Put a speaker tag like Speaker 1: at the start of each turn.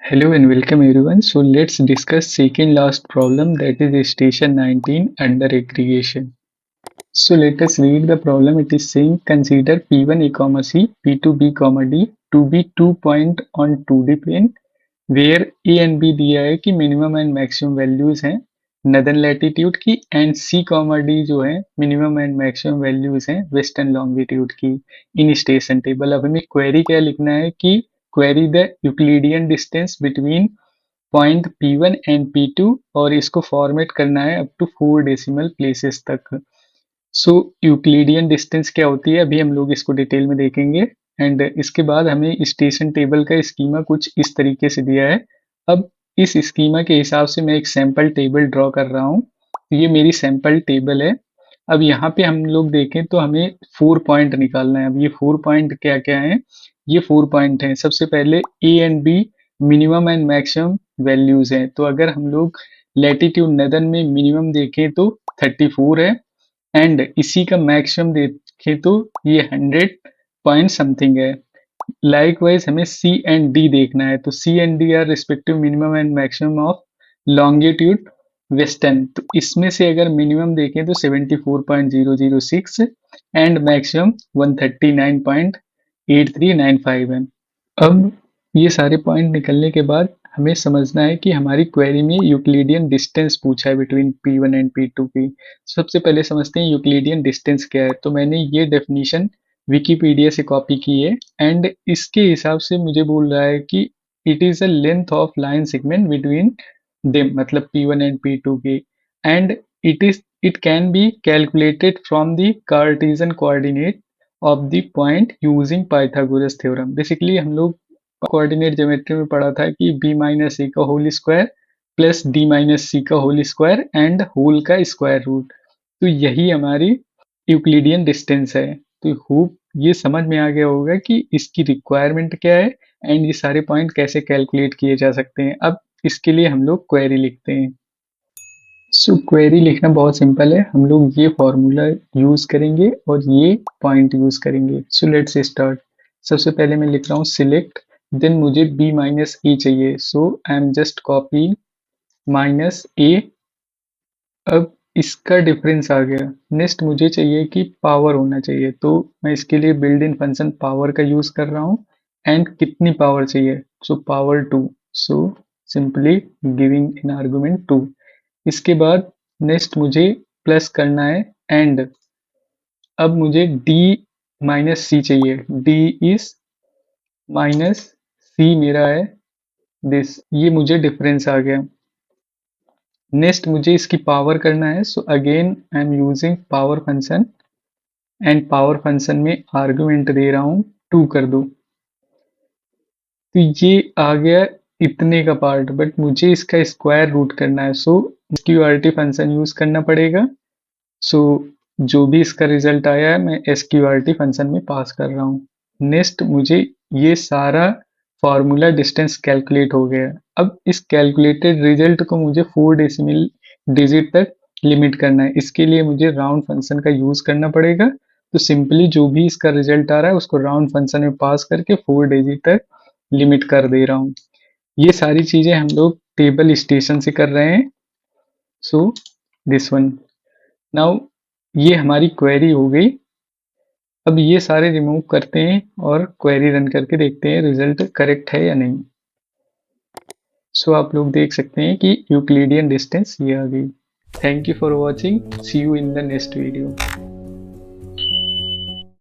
Speaker 1: Hello and welcome everyone. So let's discuss second last problem, that is station 19 under aggregation. So let us read the problem. It is saying consider P1 A comma C, P2 B comma D to be 2 point on 2D plane where A and B दिया है कि minimum and maximum values हैं northern latitude की and C comma D जो है minimum and maximum values हैं western longitude की इन station table. अब हमें क्वेरी क्या लिखना है कि query the Euclidean distance between point P1 and P2 और इसको फॉर्मेट करना है अप टू 4 डेसिमल प्लेसेस तक। सो यूक्लिडियन डिस्टेंस क्या होती है अभी हम लोग इसको डिटेल में देखेंगे एंड इसके बाद हमें स्टेशन टेबल का स्कीमा कुछ इस तरीके से दिया है। अब इस स्कीमा के हिसाब से मैं एक सैंपल टेबल ड्रॉ कर रहा हूँ। ये मेरी सैंपल टेबल है। अब यहाँ पे हम लोग देखें तो हमें 4 पॉइंट निकालना है। अब ये 4 पॉइंट क्या क्या है? ये 4 पॉइंट हैं। सबसे पहले A and B minimum and maximum values हैं। तो अगर हम लोग लैटिट्यूड नदर्न में मिनिमम देखें तो 34 है एंड इसी का मैक्सिमम देखें तो ये 100 समथिंग है। लाइकवाइज हमें सी एंड डी देखना है। तो C and D are respective minimum and maximum of longitude western. तो इसमें से अगर मिनिमम देखें तो 74.006 एंड मैक्सिमम 139.8395 है। अब ये सारे पॉइंट निकलने के बाद हमें समझना है कि हमारी क्वेरी में यूक्लिडियन डिस्टेंस पूछा है बिटवीन P1 एंड P2 की। सबसे पहले समझते हैं यूक्लिडियन डिस्टेंस क्या है। तो मैंने ये डेफिनेशन विकिपीडिया से कॉपी की है एंड इसके हिसाब से मुझे बोल रहा है कि it is a length of line segment between them, मतलब P1 एंड P2 की, and it can be calculated from the Cartesian coordinate of the point using Pythagoras theorem. Basically हम लोग कोऑर्डिनेट ज्योमेट्री में पढ़ा था कि b माइनस ए का whole square plus D minus C का होल स्क्वायर एंड होल का square root. तो यही हमारी यूक्लिडियन डिस्टेंस है। तो होप ये समझ में आ गया होगा कि इसकी रिक्वायरमेंट क्या है एंड ये सारे पॉइंट कैसे कैलकुलेट किए जा सकते हैं। अब इसके लिए हम लोग क्वेरी लिखते हैं। सो क्वेरी लिखना बहुत सिंपल है। हम लोग ये फॉर्मूला यूज करेंगे और ये पॉइंट यूज करेंगे। So let's start. सबसे पहले मैं लिख रहा हूँ सिलेक्ट, देन मुझे b माइनस ए चाहिए। So I am just copy minus A. अब इसका डिफरेंस आ गया। नेक्स्ट मुझे चाहिए कि पावर होना चाहिए, तो मैं इसके लिए बिल्ड इन फंक्शन पावर का यूज कर रहा हूँ एंड कितनी पावर चाहिए। So power 2। So simply giving in argument 2। इसके बाद नेक्स्ट मुझे प्लस करना है एंड अब मुझे d माइनस सी चाहिए। d इज माइनस सी मेरा है दिस, ये मुझे डिफरेंस आ गया। नेक्स्ट मुझे इसकी पावर करना है। So again I am using power function and power function में आर्गुमेंट दे रहा हूँ 2 कर दो। तो ये आ गया इतने का पार्ट, बट मुझे इसका स्क्वायर रूट करना है। सो SQRT फंक्शन यूज करना पड़ेगा। सो जो भी इसका रिजल्ट आया है मैं SQRT फंक्शन में पास कर रहा हूँ। नेक्स्ट मुझे ये सारा फॉर्मूला डिस्टेंस कैलकुलेट हो गया। अब इस कैलकुलेटेड रिजल्ट को मुझे 4 डेसिमल डिजिट तक लिमिट करना है। इसके लिए मुझे राउंड फंक्शन का यूज करना पड़ेगा। तो सिंपली जो भी इसका रिजल्ट आ रहा है उसको राउंड फंक्शन में पास करके 4 डिजिट तक लिमिट कर दे रहा हूँ। ये सारी चीजें हम लोग टेबल स्टेशन से कर रहे हैं। So this one. नाउ ये हमारी क्वेरी हो गई। अब ये सारे रिमूव करते हैं और क्वेरी रन करके देखते हैं रिजल्ट करेक्ट है या नहीं। सो आप लोग देख सकते हैं कि यूक्लिडियन डिस्टेंस ये आ गई। Thank you for watching, see you in the next video.